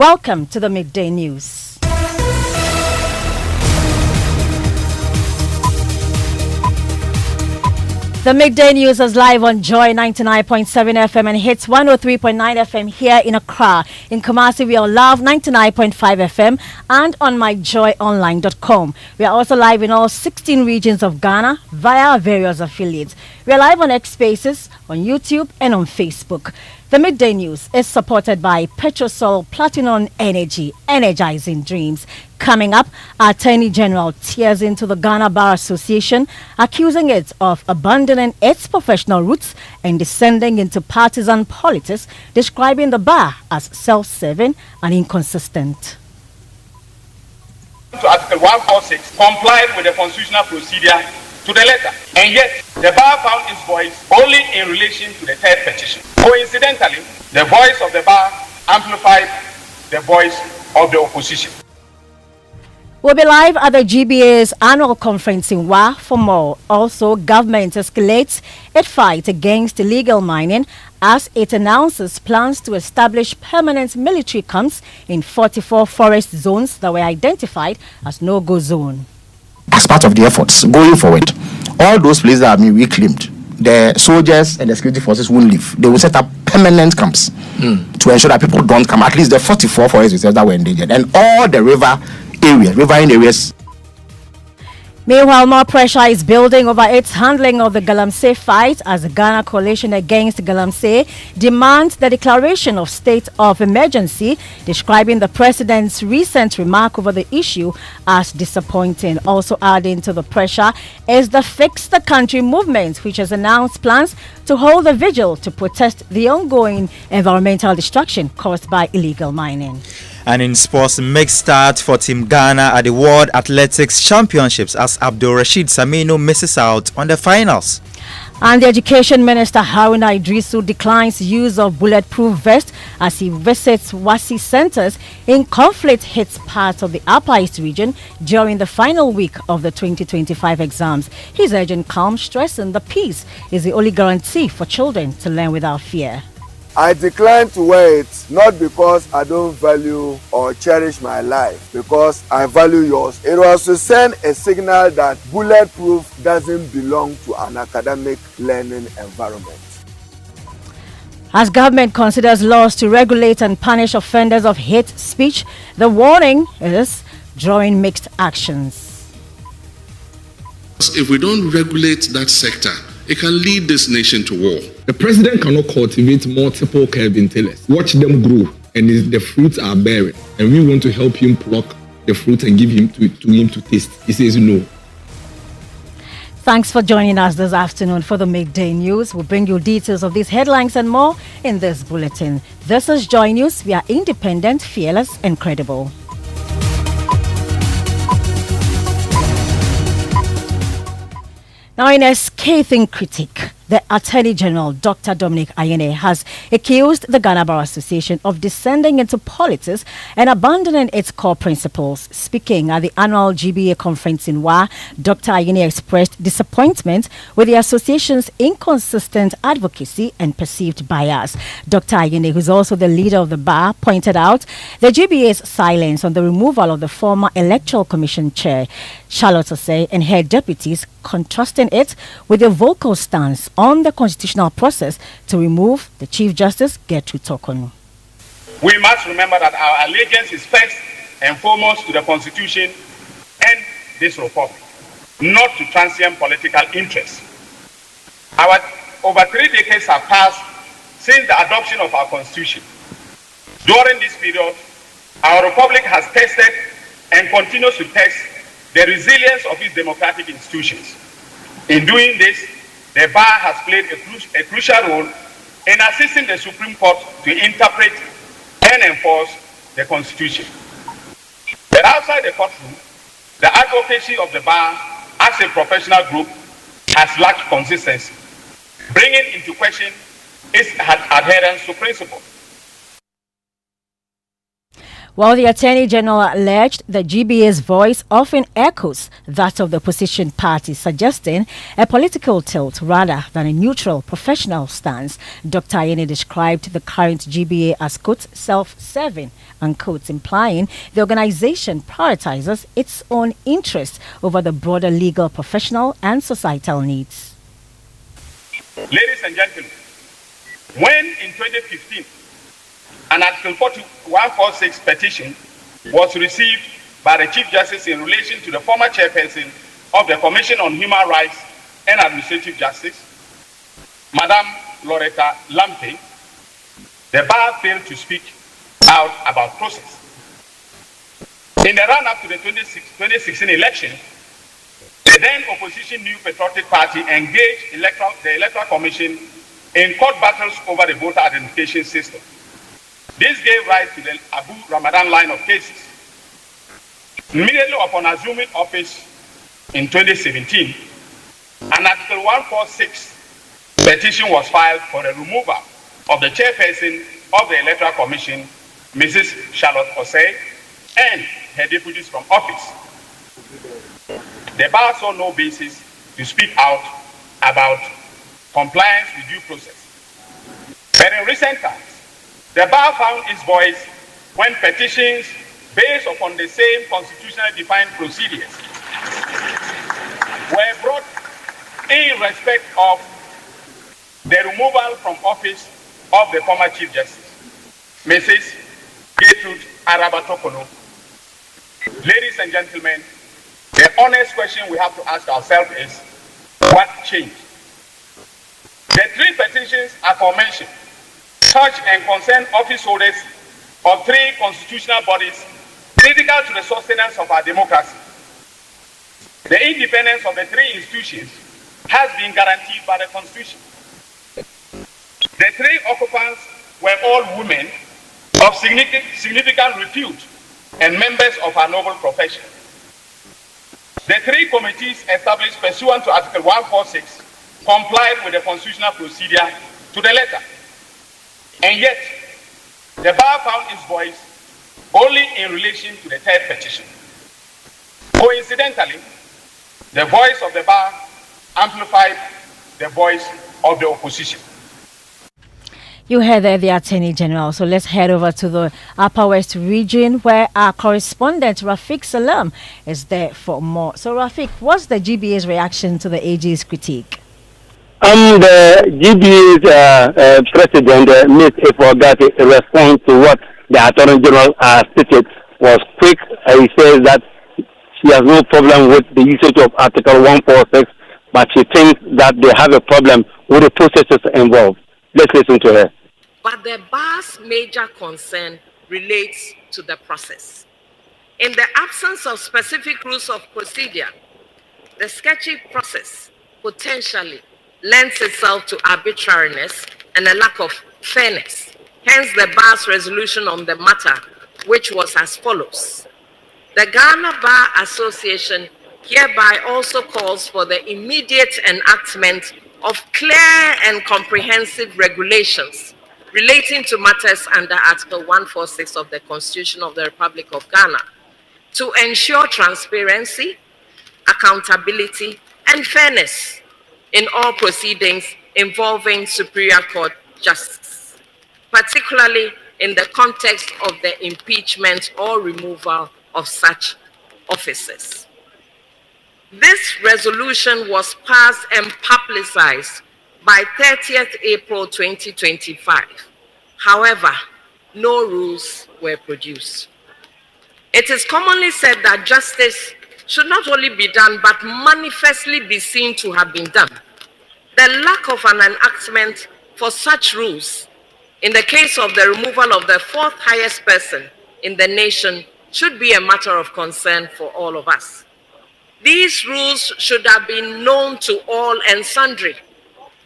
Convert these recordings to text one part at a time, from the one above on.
Welcome to the Midday News. The Midday News is live on Joy 99.7 FM and hits 103.9 FM here in Accra. In Kumasi, we are live 99.5 FM and on myjoyonline.com. We are also live in all 16 regions of Ghana via our various affiliates. We are live on X Spaces, on YouTube and on Facebook. The Midday News is supported by Petrosol Platinum Energy, energizing dreams. Coming up, Attorney General tears into the Ghana Bar Association, accusing it of abandoning its professional roots and descending into partisan politics, describing the bar as self-serving and inconsistent. To Article 146 complied with the constitutional procedure to the letter, and yet the bar found its voice only in relation to the third petition. Coincidentally, the voice of the bar amplified the voice of the opposition. We'll be live at the GBA's annual conference in WA for more. Also, government escalates its fight against illegal mining as it announces plans to establish permanent military camps in 44 forest zones that were identified as no-go zone. As part of the efforts going forward, all those places that have been reclaimed, the soldiers and the security forces won't leave. They will set up permanent camps to ensure that people don't come. At least the 44 forest reserves that were endangered and all the riverine areas. Meanwhile, more pressure is building over its handling of the Galamsey fight as the Ghana Coalition Against Galamsey demands the declaration of state of emergency, describing the president's recent remark over the issue as disappointing. Also adding to the pressure is the Fix the Country movement, which has announced plans to hold a vigil to protest the ongoing environmental destruction caused by illegal mining. And in sports, mixed start for Team Ghana at the World Athletics Championships as Abdul Rashid Samino misses out on the finals. And the Education Minister Haruna Idrisu declines use of bulletproof vest as he visits WASI centers in conflict-hit parts of the Upper East region during the final week of the 2025 exams. He's urging calm, stressing the peace is the only guarantee for children to learn without fear. I decline to wear it not because I don't value or cherish my life, because I value yours. It was to send a signal that bulletproof doesn't belong to an academic learning environment. As government considers laws to regulate and punish offenders of hate speech, the warning is drawing mixed actions. If we don't regulate that sector, it can lead this nation to war. The president cannot cultivate multiple Kevin Taylors. Watch them grow, and the fruits are bearing. And we want to help him pluck the fruit and give him to him to taste. He says no. Thanks for joining us this afternoon for the Midday News. We'll bring you details of these headlines and more in this bulletin. This is Joy News. We are independent, fearless, and credible. Now, in a scathing critique, the Attorney General, Dr. Dominic Ayine, has accused the Ghana Bar Association of descending into politics and abandoning its core principles. Speaking at the annual GBA conference in WA, Dr. Ayine expressed disappointment with the association's inconsistent advocacy and perceived bias. Dr. Ayine, who's also the leader of the bar, pointed out the GBA's silence on the removal of the former Electoral Commission chair, Charlotte Osei, and her deputies, contrasting it with a vocal stance on the constitutional process to remove the Chief Justice, Gertrude Tokonu. We must remember that our allegiance is first and foremost to the Constitution and this Republic, not to transient political interests. Over 3 decades have passed since the adoption of our Constitution. During this period, our Republic has tested and continues to test the resilience of its democratic institutions. In doing this, the bar has played a crucial role in assisting the Supreme Court to interpret and enforce the Constitution. But outside the courtroom, the advocacy of the bar as a professional group has lacked consistency, bringing into question its adherence to principle. While the Attorney General alleged the GBA's voice often echoes that of the opposition party, suggesting a political tilt rather than a neutral professional stance. Dr. Ayeni described the current GBA as, quote, self-serving, unquote, implying the organization prioritizes its own interests over the broader legal, professional and societal needs. Ladies and gentlemen, when in 2015 an Article 146 petition was received by the Chief Justice in relation to the former chairperson of the Commission on Human Rights and Administrative Justice, Madam Loretta Lampe, the bar failed to speak out about process. In the run-up to the 2016 election, the then opposition New Patriotic Party engaged the Electoral Commission in court battles over the voter identification system. This gave rise to the Abu Ramadan line of cases. Immediately upon assuming office in 2017, an Article 146 petition was filed for the removal of the chairperson of the Electoral Commission, Mrs. Charlotte Osei, and her deputies from office. The bar saw no basis to speak out about compliance with due process. But in recent times, the bar found its voice when petitions based upon the same constitutionally defined procedures were brought in respect of the removal from office of the former Chief Justice, Mrs. Gertrude Araba-Tokono. Ladies and gentlemen, the honest question we have to ask ourselves is, what changed? The three petitions aforementioned touch and concern office holders of three constitutional bodies critical to the sustenance of our democracy. The independence of the three institutions has been guaranteed by the Constitution. The three occupants were all women of significant repute and members of our noble profession. The three committees established pursuant to Article 146 complied with the constitutional procedure to the letter. And yet, the bar found its voice only in relation to the third petition. Coincidentally, the voice of the bar amplified the voice of the opposition. You heard there the Attorney General. So let's head over to the Upper West region where our correspondent Rafiq Salam is there for more. So Rafiq, what's the GBA's reaction to the AG's critique? The GBA's president, Ms. Ifogati, response to what the Attorney General stated was quick. He says that she has no problem with the usage of Article 146, but she thinks that they have a problem with the processes involved. Let's listen to her. But the bar's major concern relates to the process. In the absence of specific rules of procedure, the sketchy process potentially lends itself to arbitrariness and a lack of fairness. Hence the bar's resolution on the matter, which was as follows. The Ghana Bar Association hereby also calls for the immediate enactment of clear and comprehensive regulations relating to matters under Article 146 of the Constitution of the Republic of Ghana to ensure transparency, accountability, and fairness in all proceedings involving Superior Court justice, particularly in the context of the impeachment or removal of such officers. This resolution was passed and publicized by 30th April 2025. However, no rules were produced. It is commonly said that justice should not only be done, but manifestly be seen to have been done. The lack of an enactment for such rules, in the case of the removal of the fourth highest person in the nation, should be a matter of concern for all of us. These rules should have been known to all and sundry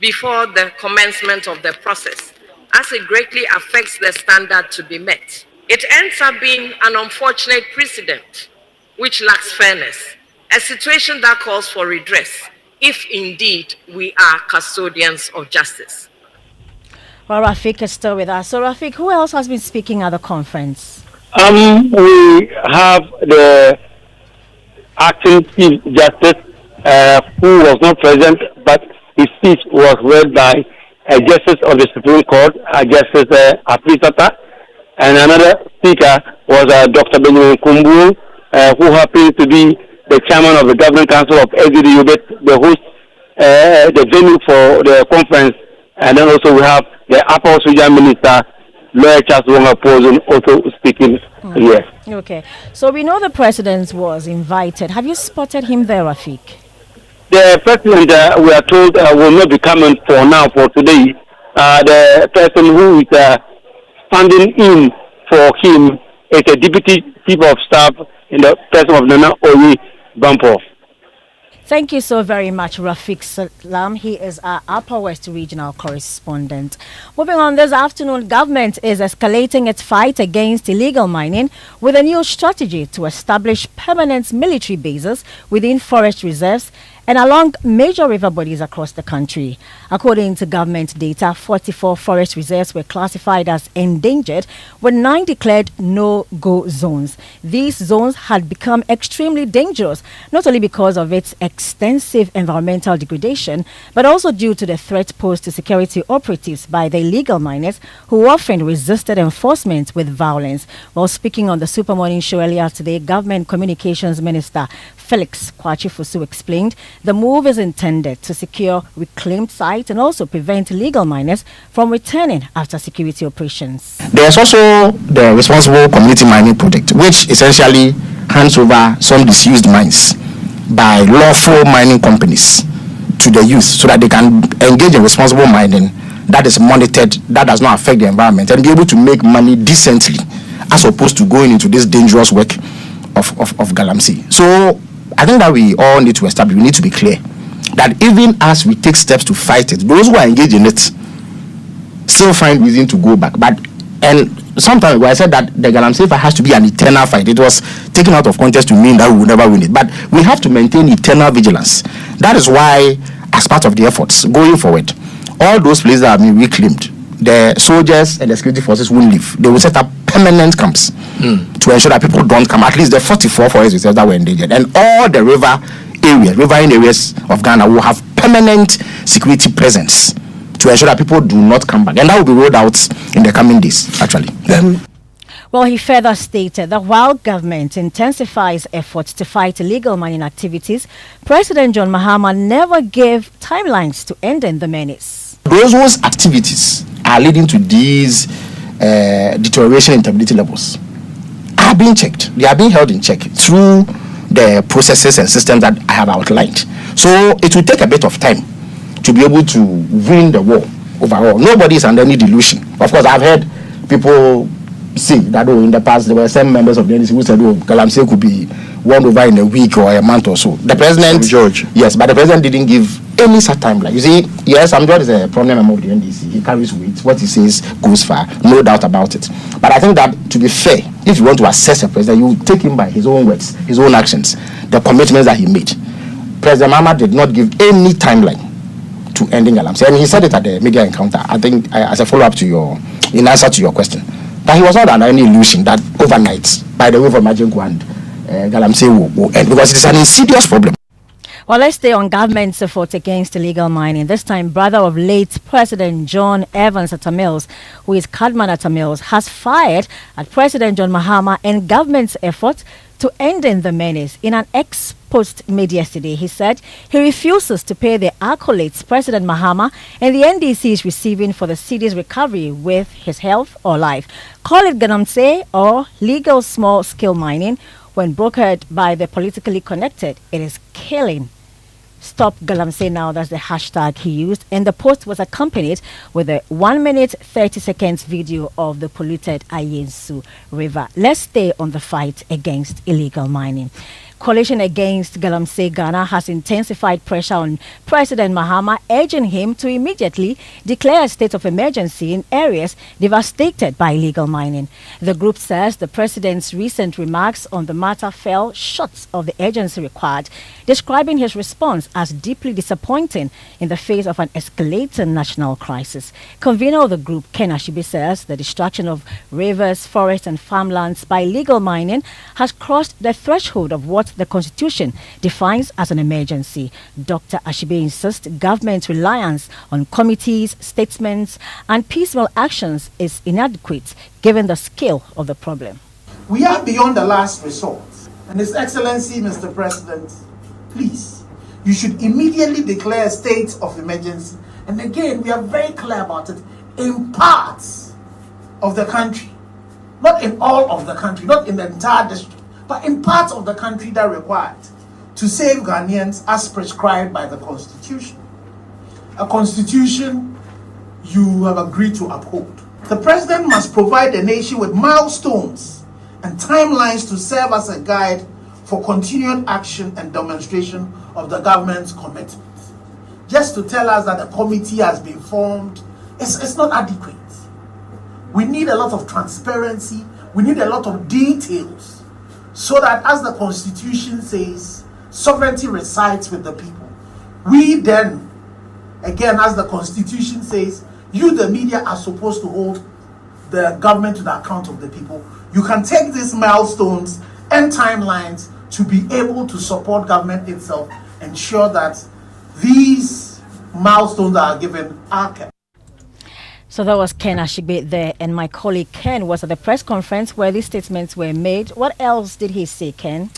before the commencement of the process, as it greatly affects the standard to be met. It ends up being an unfortunate precedent which lacks fairness, a situation that calls for redress, if indeed we are custodians of justice. Well, Rafiq is still with us. So Rafiq, who else has been speaking at the conference? We have the acting Chief Justice who was not present, but his speech was read by a Justice of the Supreme Court, Justice Afrisata, and another speaker was Dr. Benjamin Kumbu, who happened to be the chairman of the Governing Council of SDU, the host, the venue for the conference, and then also we have the Upper Sudan Minister, Lawyer Charles Wonga Pozen, also speaking here. Okay, so we know the president was invited. Have you spotted him there, Rafik? The president, we are told, will not be coming for now, for today. The person who is standing in for him is a deputy chief of staff in the person of Nana Oyi Bampo. Thank you so very much, Rafik Salam. He is our Upper West Regional Correspondent. Moving on this afternoon, government is escalating its fight against illegal mining with a new strategy to establish permanent military bases within forest reserves and along major river bodies across the country. According to government data, 44 forest reserves were classified as endangered, with 9 declared no-go zones. These zones had become extremely dangerous, not only because of its extensive environmental degradation, but also due to the threat posed to security operatives by the illegal miners, who often resisted enforcement with violence. While speaking on the Super Morning Show earlier today, Government Communications Minister Felix Kwachi-Fusu explained the move is intended to secure reclaimed sites and also prevent illegal miners from returning after security operations. There's also the Responsible Community Mining Project, which essentially hands over some disused mines by lawful mining companies to the youth so that they can engage in responsible mining that is monitored, that does not affect the environment, and be able to make money decently as opposed to going into this dangerous work of Galamsey. So I think that we all need to establish, we need to be clear that even as we take steps to fight it, those who are engaged in it still find reason to go back. And sometimes when I said that the Galamsey fight has to be an eternal fight, it was taken out of context to mean that we will never win it. But we have to maintain eternal vigilance. That is why, as part of the efforts going forward, all those places that have been reclaimed, the soldiers and the security forces won't leave. They will set up permanent camps to ensure that people don't come. At least the 44 forest reserves that were endangered, and all the riverine areas of Ghana will have permanent security presence to ensure that people do not come back. And that will be rolled out in the coming days, actually. Well, he further stated that while government intensifies efforts to fight illegal mining activities, President John Mahama never gave timelines to ending the menace. Those activities are leading to these deterioration in stability levels are being checked. They are being held in check through the processes and systems that I have outlined. So it will take a bit of time to be able to win the war overall. Nobody is under any delusion. Of course, I've heard people say that in the past there were some members of the NDC who said, Galamsey could be won over in a week or a month or so. The president, George. Yes, but the president didn't give any such timeline. You see, yes, George is a prominent member of the NDC. He carries weight. What he says goes far, no doubt about it. But I think that, to be fair, if you want to assess a president, you take him by his own words, his own actions, the commitments that he made. President Mahama did not give any timeline to ending Galamsey, and he said it at the media encounter. I think as a follow-up to in answer to your question, that he was not under any illusion that overnight, by the way of Majingu and Galamsey will end, because it is an insidious problem. Well, let's stay on government's effort against illegal mining. This time, brother of late President John Evans Atta-Mills, who is Kadman Atta-Mills, has fired at President John Mahama and government's effort to ending the menace. In an ex-post made yesterday, he said he refuses to pay the accolades President Mahama and the NDC is receiving for the city's recovery with his health or life. Call it Galamsey or legal small-scale mining. When brokered by the politically connected, it is killing. Stop Galamsey now, that's the hashtag he used. And the post was accompanied with a 1 minute 30 seconds video of the polluted Ayensu River. Let's stay on the fight against illegal mining. Coalition Against Galamsey Ghana has intensified pressure on President Mahama, urging him to immediately declare a state of emergency in areas devastated by illegal mining. The group says the president's recent remarks on the matter fell short of the urgency required, describing his response as deeply disappointing in the face of an escalating national crisis. Convener of the group, Ken Ashibe, says the destruction of rivers, forests and farmlands by illegal mining has crossed the threshold of what the Constitution defines as an emergency. Dr. Ashibe insists government reliance on committees, statements and piecemeal actions is inadequate given the scale of the problem. We are beyond the last resort. And His Excellency, Mr. President, please, you should immediately declare a state of emergency. And again, we are very clear about it, in parts of the country, not in all of the country, not in the entire district, but in parts of the country that are required to save Ghanaians as prescribed by the Constitution. A Constitution you have agreed to uphold. The President must provide the nation with milestones and timelines to serve as a guide for continued action and demonstration of the government's commitment. Just to tell us that a committee has been formed, it's not adequate. We need a lot of transparency, we need a lot of details, so that as the Constitution says, sovereignty resides with the people. We then, again, as the Constitution says, you, the media, are supposed to hold the government to the account of the people. You can take these milestones and timelines to be able to support government itself, ensure that these milestones that are given are kept. So that was Ken Ashibe there, and my colleague Ken was at the press conference where these statements were made. What else did he say, Ken?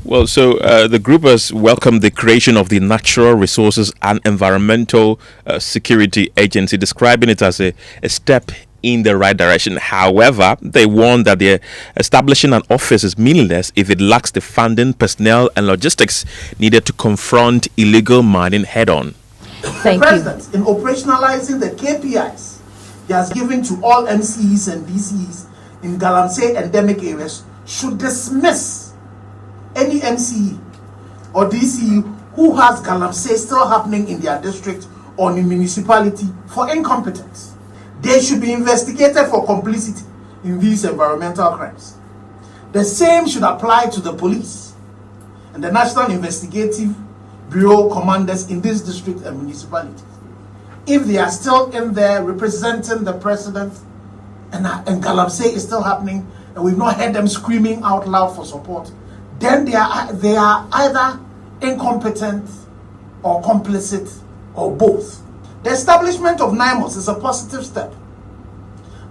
Well, so the group has welcomed the creation of the Natural Resources and Environmental Security Agency, describing it as a step in the right direction. However, they warn that the establishing an office is meaningless if it lacks the funding, personnel and logistics needed to confront illegal mining head-on. The President, in operationalizing the KPIs he has given to all MCEs and DCEs in Galamsey endemic areas, should dismiss any MCE or DCE who has Galamsey still happening in their district or in municipality for incompetence. They should be investigated for complicity in these environmental crimes. The same should apply to the police and the National Investigative Bureau commanders in this district and municipality. If they are still in there representing the president and Galamsey is still happening and we've not heard them screaming out loud for support, then they are either incompetent or complicit or both. The establishment of NIMOS is a positive step,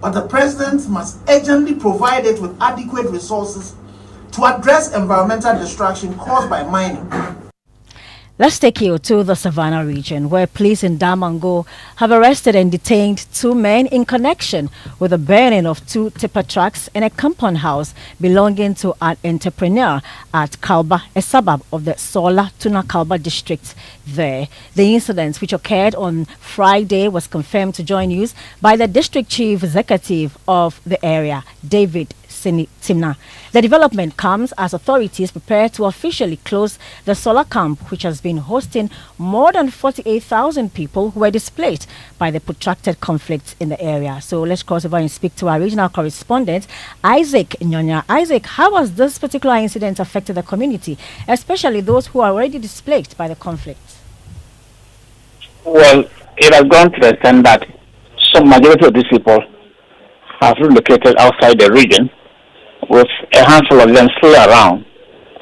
but the president must urgently provide it with adequate resources to address environmental destruction caused by mining. Let's take you to the Savannah region, where police in Damango have arrested and detained 2 men in connection with the burning of 2 tipper trucks in a compound house belonging to an entrepreneur at Kalba, a suburb of the Sola Tuna Kalba district there. The incident, which occurred on Friday, was confirmed to Joy News by the district chief executive of the area, David Timna. The development comes as authorities prepare to officially close the solar camp, which has been hosting more than 48,000 people who were displaced by the protracted conflicts in the area. So let's cross over and speak to our regional correspondent, Isaac Nyonya. Isaac, how has this particular incident affected the community, especially those who are already displaced by the conflict? Well, it has gone to the extent that some majority of these people have relocated outside the region, with a handful of them still around.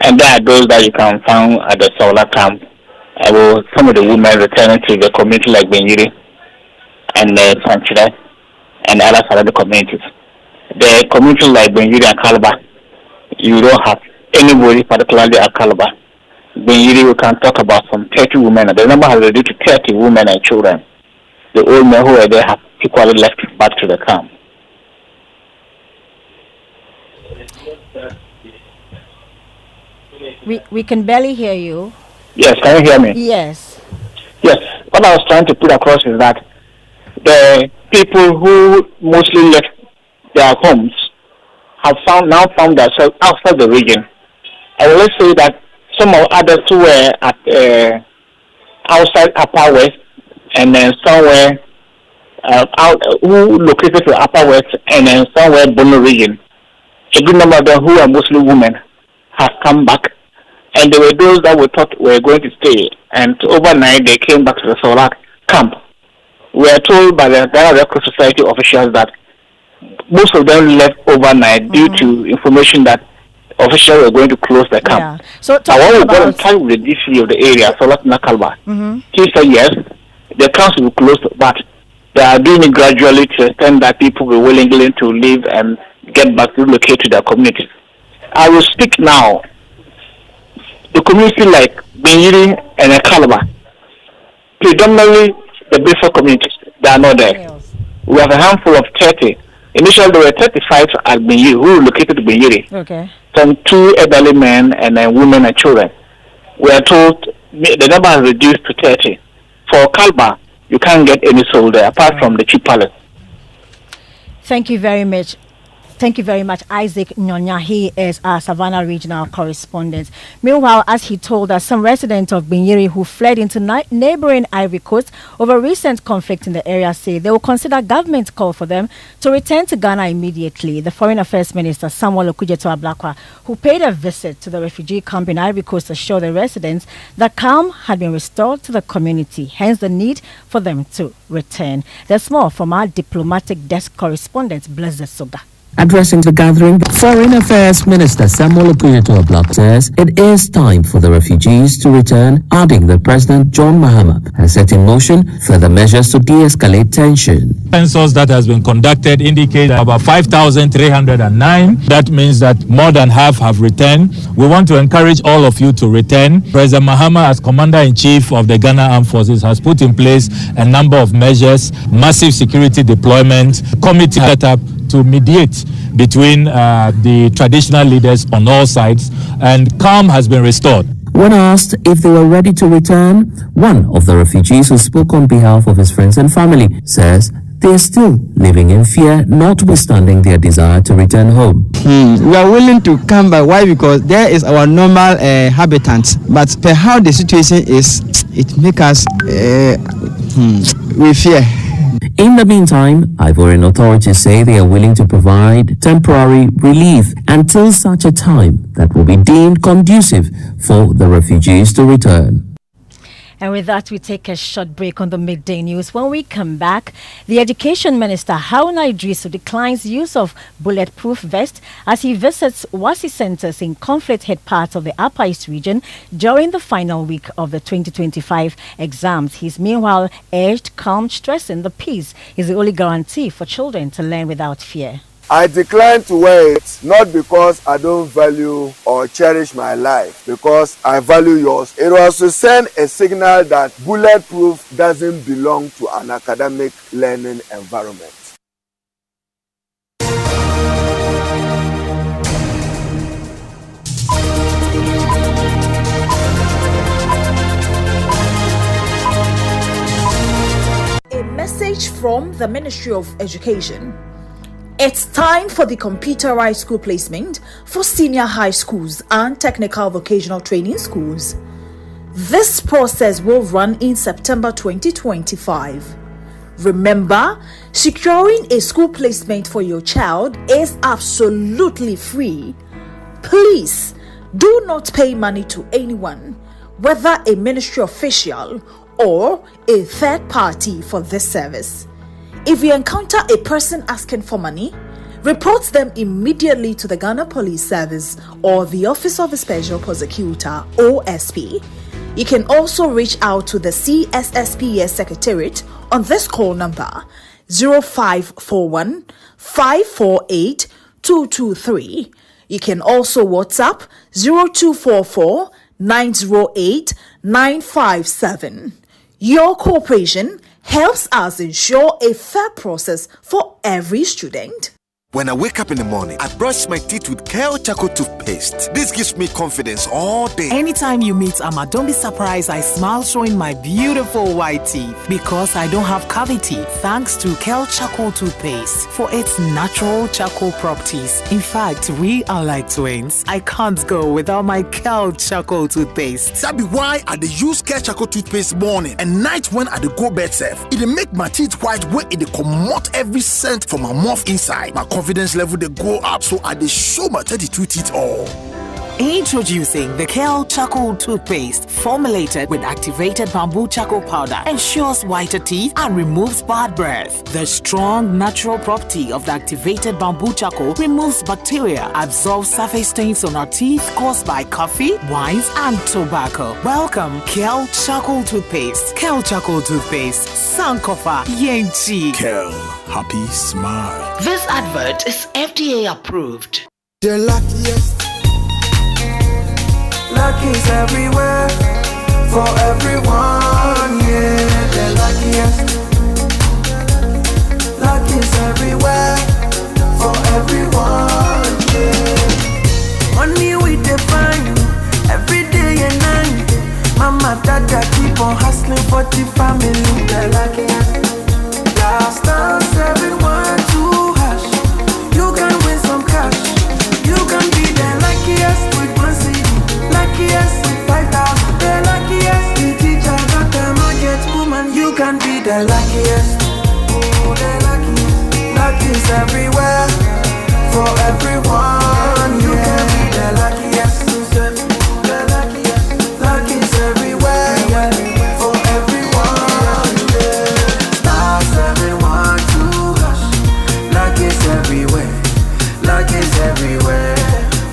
And there are those that you can find at the solar camp. With some of the women returning to the community like Benyiri and Sanchida and other surrounding communities. The community like Benyiri and Calabar, you don't have anybody particularly at Calabar. Benyiri, we can talk about some 30 women. The number has reduced to 30 women and children. The old men who were there have equally left back to the camp. We can barely hear you. Yes, can you hear me? Yes. Yes, what I was trying to put across is that the people who mostly left their homes have now found themselves outside the region. I will say that some of others who were at outside Upper West, and then somewhere who located to Upper West, and then somewhere Bono region. A good number of them who are Muslim women have come back, and there were those that we thought were going to stay, and overnight they came back to the Solak camp. We are told by the Ghana Red Cross Society officials that most of them left overnight due to information that officials were going to close the camp. Yeah. So when we got in touch with the DC of the area, Solak Nakalba, he said yes, the camps will close, but they are doing it gradually to extend that people will willing to leave and get back to relocate to their communities. I will speak now. The community like Benyiri and Akalaba, predominantly the Bifa communities, they are not there. Yes. We have a handful of 30. Initially, there were 35 at Benyiri who relocated to Benyiri. Okay. Some 2 elderly men and then women and children. We are told the number has reduced to 30. For Kalba, you can't get any soul there apart from the cheap palace. Thank you very much. Thank you very much, Isaac Nyonya. He is our Savannah regional correspondent. Meanwhile, as he told us, some residents of Binyiri who fled into neighboring Ivory Coast over recent conflict in the area say they will consider government's call for them to return to Ghana immediately. The Foreign Affairs Minister, Samuel Okudzeto Ablakwa, who paid a visit to the refugee camp in Ivory Coast, assured the residents that calm had been restored to the community, hence the need for them to return. There's more from our diplomatic desk correspondent, Blessed Soga. Addressing the gathering, Foreign Affairs Minister Samuel Okudzeto Ablakwa says it is time for the refugees to return, adding that President John Mahama has set in motion further measures to de-escalate tension. Census that has been conducted indicates about 5,309. That means that more than half have returned. We want to encourage all of you to return. President Mahama, as Commander-in-Chief of the Ghana Armed Forces, has put in place a number of measures, massive security deployment, committee set up to mediate between the traditional leaders on all sides, and calm has been restored. When asked if they were ready to return, one of the refugees who spoke on behalf of his friends and family says they are still living in fear, notwithstanding their desire to return home. We are willing to come back. Why? Because there is our normal habitat. But per how the situation is, it makes us we fear. In the meantime, Ivorian authorities say they are willing to provide temporary relief until such a time that will be deemed conducive for the refugees to return. And with that, we take a short break on the midday news. When we come back, the Education Minister, Hannah Odame, declines use of bulletproof vests as he visits WASI centers in conflict-hit parts of the Upper East region during the final week of the 2025 exams. He's meanwhile urged calm, stressing the peace is the only guarantee for children to learn without fear. I decline to wear it, not because I don't value or cherish my life, because I value yours. It was to send a signal that bulletproof doesn't belong to an academic learning environment. A message from the Ministry of Education. It's time for the computerized school placement for senior high schools and technical vocational training schools. This process will run in September 2025. Remember, securing a school placement for your child is absolutely free. Please do not pay money to anyone, whether a ministry official or a third party, for this service. If you encounter a person asking for money, report them immediately to the Ghana Police Service or the Office of the Special Prosecutor, OSP. You can also reach out to the CSSPS Secretariat on this call number 0541 548 223. You can also WhatsApp 0244 908 957. Your cooperation helps us ensure a fair process for every student. When I wake up in the morning, I brush my teeth with Kale Charcoal toothpaste. This gives me confidence all day. Anytime you meet Amma, don't be surprised I smile showing my beautiful white teeth because I don't have cavity thanks to Kale Charcoal toothpaste for its natural charcoal properties. In fact, we are like twins. I can't go without my Kale Charcoal toothpaste. That be why I dey use Kale Charcoal toothpaste morning and night when I dey go bed safe. It dey make my teeth white when it dey comot every scent from my mouth inside. My confidence level they go up, so I dey show my 32 teeth all. Introducing the Kale Charcoal toothpaste, formulated with activated bamboo charcoal powder, ensures whiter teeth and removes bad breath. The strong natural property of the activated bamboo charcoal removes bacteria, absorbs surface stains on our teeth caused by coffee, wines, and tobacco. Welcome, Kale Charcoal toothpaste. Kale Charcoal toothpaste, Sankofa Yenchi. Kale, happy smile. This advert is FDA approved. The luckiest. Luck is everywhere, for everyone, yeah, the luckiest. Luck is everywhere, for everyone, yeah. Money we define, every day and night. Mama, dada keep on hustling for the family, the luckiest. Last dance, everyone to hash. You can win some cash, you can be the luckiest with one city. Luckiest with 5,000, the luckiest. The teacher got the market woman. You can be the luckiest. Oh, the luckiest. Luck is everywhere, for everyone. You can be the luckiest. The luckiest. Luck is everywhere, yeah, for everyone. Yeah. Stars everyone to hush. Luck is everywhere. Luck is everywhere.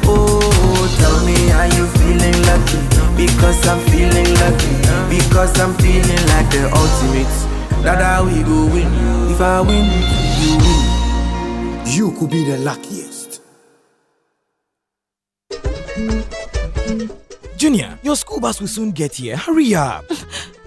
Oh, tell me, are you feeling lucky? Because I'm feeling lucky. Because I'm feeling like the ultimate. That's how we go win. If I win, you win. You could be the luckiest. Junior, your school bus will soon get here. Hurry up.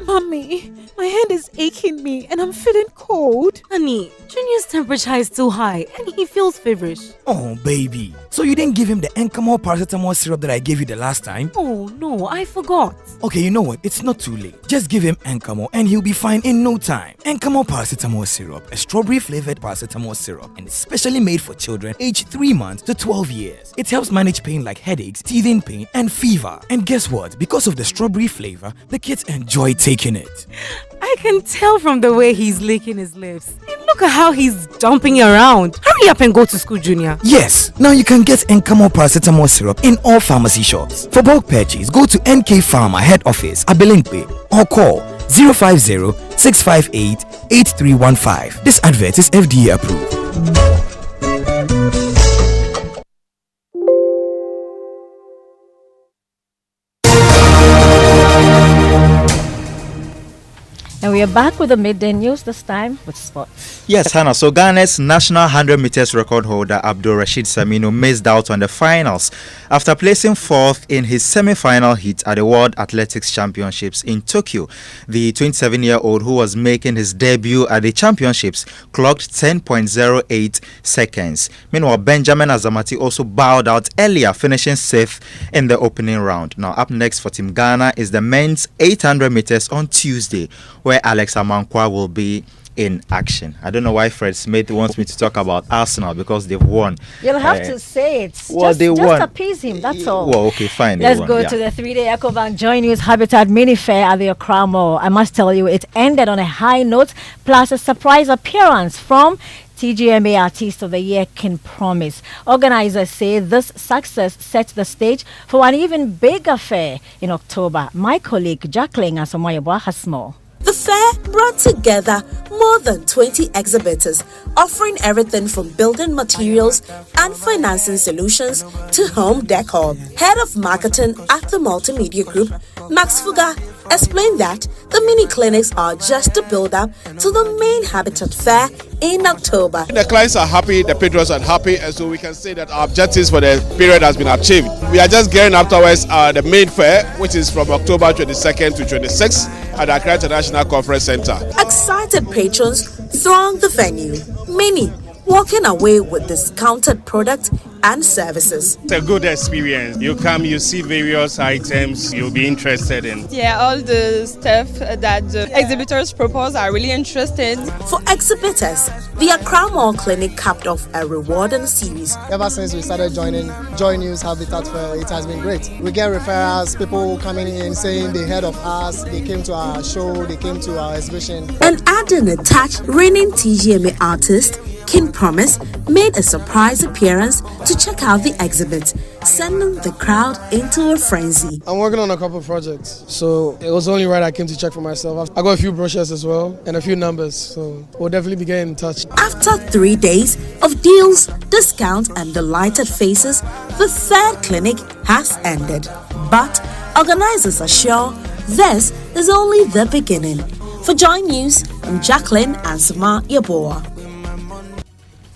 Mommy, my head is aching me and I'm feeling cold. Honey, Junior's temperature is too high and he feels feverish. Oh, baby. So you didn't give him the Encamol paracetamol syrup that I gave you the last time? Oh, no, I forgot. Okay, you know what? It's not too late. Just give him Encamol and he'll be fine in no time. Encamol paracetamol syrup, a strawberry-flavored paracetamol syrup, and it's specially made for children aged 3 months to 12 years. It helps manage pain like headaches, teething pain, and fever. And guess what? Because of the strawberry flavor, the kids enjoy taking it. I can tell from the way he's licking his lips. And look at how he's jumping around. Hurry up and go to school, Junior. Yes, now you can get Encamol paracetamol syrup in all pharmacy shops. For bulk purchase, go to NK Pharma head office, Abilinkpe, or call 050-658-8315. This advert is FDA approved. And we are back with the midday news, this time with sports. Yes, Hannah. So Ghana's national 100 meters record holder Abdul Rashid Saminu missed out on the finals after placing 4th in his semi-final heat at the World Athletics Championships in Tokyo. The 27-year-old, who was making his debut at the championships, clocked 10.08 seconds. Meanwhile, Benjamin Azamati also bowed out earlier, finishing 6th in the opening round. Now, up next for Team Ghana is the men's 800 meters on Tuesday, where Alex Amankwa will be in action. I don't know why Fred Smith wants me to talk about Arsenal because they've won. You'll have to say it. Well, just won. Appease him, that's all. Well, okay, fine. Let's go to the 3-day EcoBank Joy News Habitat Mini Fair at the Accra Mall. I must tell you, it ended on a high note, plus a surprise appearance from TGMA Artist of the Year, King Promise. Organizers say this success sets the stage for an even bigger fair in October. My colleague Jacqueline Asamoyeboa has more. The fair brought together more than 20 exhibitors offering everything from building materials and financing solutions to home decor. Head of marketing at the Multimedia Group, Max Fuga, explained that the mini clinics are just a build-up to the main Habitat Fair in October. The clients are happy, the patrons are happy, and so we can say that our objectives for the period has been achieved. We are just gearing up towards the main fair, which is from October 22nd to 26th at the Accra International Conference Center. Excited patrons throng the venue. Many walking away with discounted products and services. It's a good experience. You come, you see various items you'll be interested in. Yeah, all the stuff that the exhibitors propose are really interested. For exhibitors, the Accra Mall Clinic capped off a rewarding series. Ever since we started joining Joy News Habitat Fair, it has been great. We get referrals, people coming in saying they heard of us, they came to our show, they came to our exhibition. And adding a touch, reigning TGMA artist King Promise made a surprise appearance to check out the exhibit, sending the crowd into a frenzy. I'm working on a couple of projects, so it was only right I came to check for myself. I got a few brochures as well and a few numbers, so we'll definitely be getting in touch. After 3 days of deals, discounts and delighted faces, the third clinic has ended. But organizers are sure this is only the beginning. For Joy News, I'm Jacqueline Ansama Yaboa.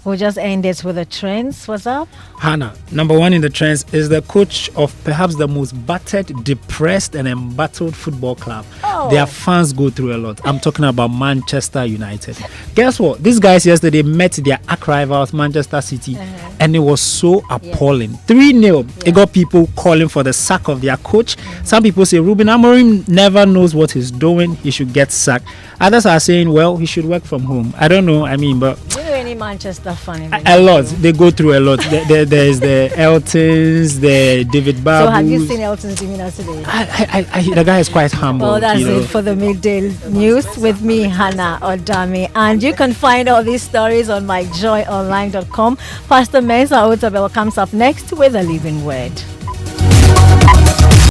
We'll just end this with the trends. What's up? Hannah, number one in the trends is the coach of perhaps the most battered, depressed and embattled football club. Oh. Their fans go through a lot. I'm talking about Manchester United. Guess what? These guys yesterday met their arch rivals, Manchester City, and it was so appalling. 3-0. It got people calling for the sack of their coach. Some people say Ruben Amorim never knows what he's doing. He should get sacked. Others are saying, well, he should work from home. I don't know. But Do you know any Manchester fan? a lot. They go through a lot. There's the Eltons, the David Babu. So have you seen Elton's demeanor today? The guy is quite humble. Well, that's it for the Midday News with me, Hannah Odame. And you can find all these stories on myjoyonline.com. Pastor Mensa Otabel comes up next with a living word.